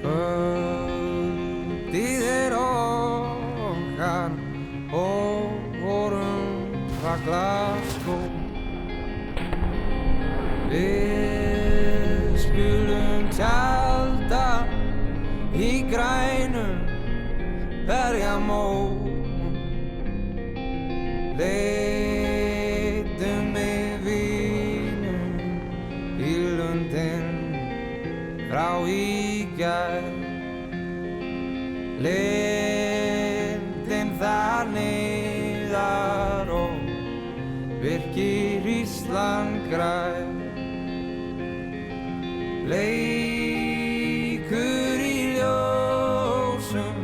Kvöldið okkar og vorum frá Glasgow. Við skulum tjalda í grænum berjamóum. Leitum með vínum í lundinn frá í gær. Lindin þar niðar og virkir Ísland grær. Leikur í ljósum,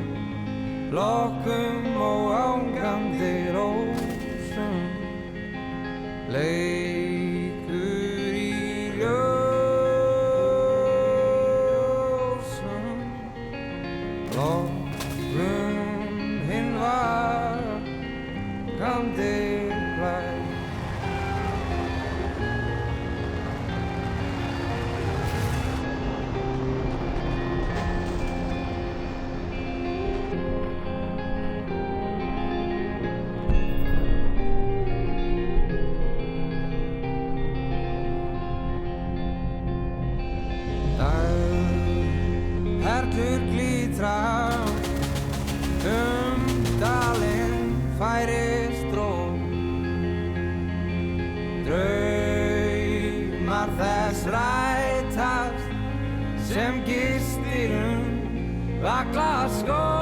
lokkum og ángandi rósum. Leikur í ljósum, lokkum hinn vakandi blær. Perlur glitra dalinn færist rót. Draumar þess rætast sem gistir var Glasgow.